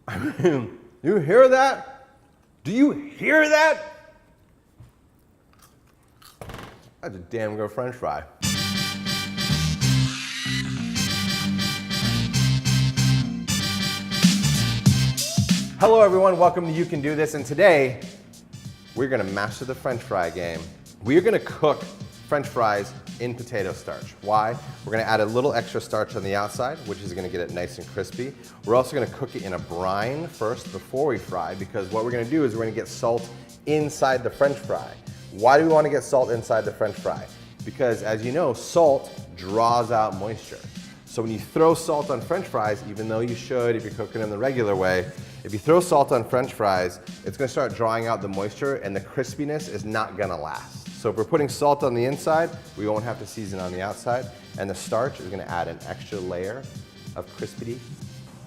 I mean, you hear that? Do you hear that? That's a damn good French fry. Hello everyone, welcome to You Can Do This, and today we're gonna master the French fry game. We're gonna cook French fries in potato starch. Why? We're gonna add a little extra starch on the outside, which is gonna get it nice and crispy. We're also gonna cook it in a brine first before we fry, because what we're gonna do is we're gonna get salt inside the French fry. Why do we wanna get salt inside the French fry? Because as you know, salt draws out moisture. So when you throw salt on French fries, even though you should if you're cooking them the regular way, if you throw salt on French fries, it's gonna start drawing out the moisture and the crispiness is not gonna last. So if we're putting salt on the inside, we won't have to season on the outside, and the starch is gonna add an extra layer of crispity,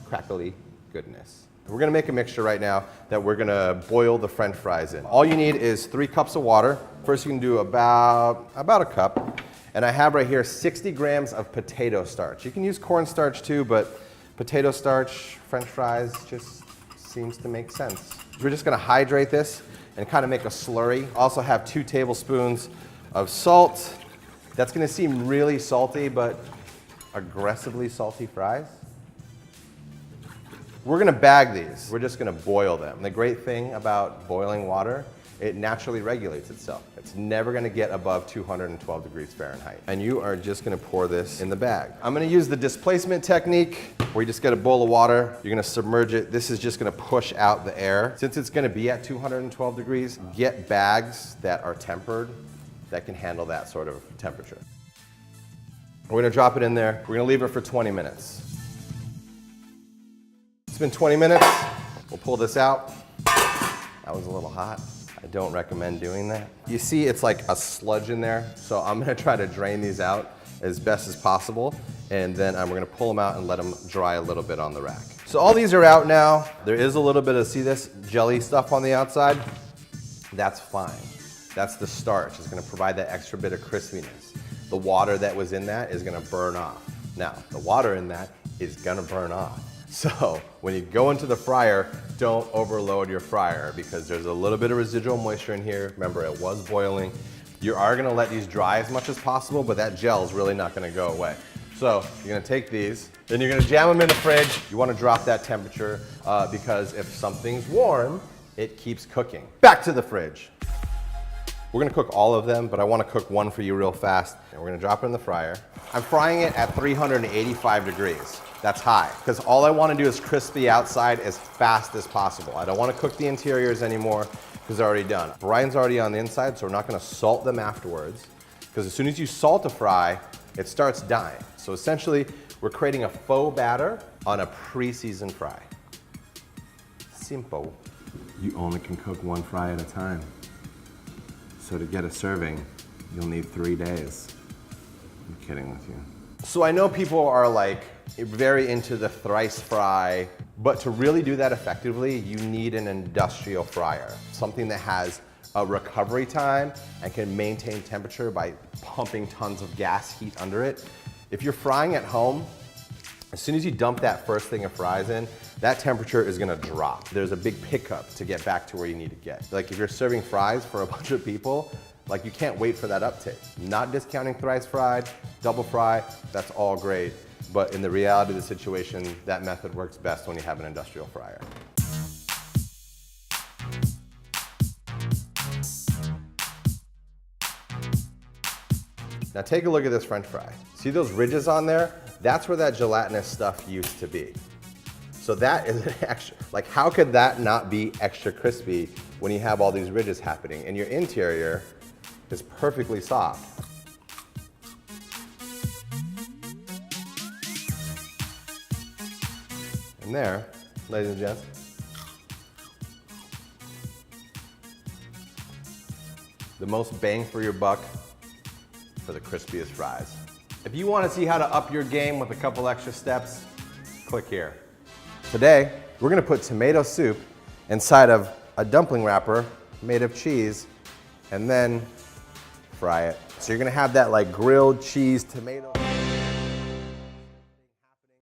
crackly goodness. We're gonna make a mixture right now that we're gonna boil the French fries in. All you need is 3 cups of water. First you can do about a cup. And I have right here 60 grams of potato starch. You can use cornstarch too, but potato starch, French fries, just seems to make sense. We're just gonna hydrate this and kind of make a slurry. Also have 2 tablespoons of salt. That's gonna seem really salty, but aggressively salty fries. We're gonna bag these. We're just gonna boil them. The great thing about boiling water, it naturally regulates itself. It's never gonna get above 212 degrees Fahrenheit. And you are just gonna pour this in the bag. I'm gonna use the displacement technique where you just get a bowl of water, you're gonna submerge it. This is just gonna push out the air. Since it's gonna be at 212 degrees, get bags that are tempered that can handle that sort of temperature. We're gonna drop it in there. We're gonna leave it for 20 minutes. It's been 20 minutes. We'll pull this out. That was a little hot. I don't recommend doing that. You see it's like a sludge in there, so I'm gonna try to drain these out as best as possible, and then we're gonna pull them out and let them dry a little bit on the rack. So all these are out now. There is a little bit of, see this jelly stuff on the outside? That's fine. That's the starch. It's gonna provide that extra bit of crispiness. The water that was in that is gonna burn off. Now, the water in that is gonna burn off. So when you go into the fryer, don't overload your fryer because there's a little bit of residual moisture in here. Remember, it was boiling. You are gonna let these dry as much as possible, but that gel is really not gonna go away. So you're gonna take these, then you're gonna jam them in the fridge. You wanna drop that temperature because if something's warm, it keeps cooking. Back to the fridge. We're gonna cook all of them, but I wanna cook one for you real fast. And we're gonna drop it in the fryer. I'm frying it at 385 degrees. That's high, because all I wanna do is crisp the outside as fast as possible. I don't wanna cook the interiors anymore, because they're already done. Brine's already on the inside, so we're not gonna salt them afterwards, because as soon as you salt a fry, it starts dying. So essentially, we're creating a faux batter on a pre-seasoned fry. Simple. You only can cook one fry at a time. So to get a serving, you'll need 3 days. I'm kidding with you. So I know people are like very into the thrice fry, but to really do that effectively, you need an industrial fryer. Something that has a recovery time and can maintain temperature by pumping tons of gas heat under it. If you're frying at home, as soon as you dump that first thing of fries in, that temperature is gonna drop. There's a big pickup to get back to where you need to get. Like if you're serving fries for a bunch of people, like you can't wait for that uptick. Not discounting thrice fried, double fry, that's all great. But in the reality of the situation, that method works best when you have an industrial fryer. Now take a look at this French fry. See those ridges on there? That's where that gelatinous stuff used to be. So that is an extra, like how could that not be extra crispy when you have all these ridges happening and your interior is perfectly soft? And there, ladies and gents, the most bang for your buck for the crispiest fries. If you want to see how to up your game with a couple extra steps, click here. Today, we're gonna put tomato soup inside of a dumpling wrapper made of cheese and then fry it. So you're gonna have that like grilled cheese tomato.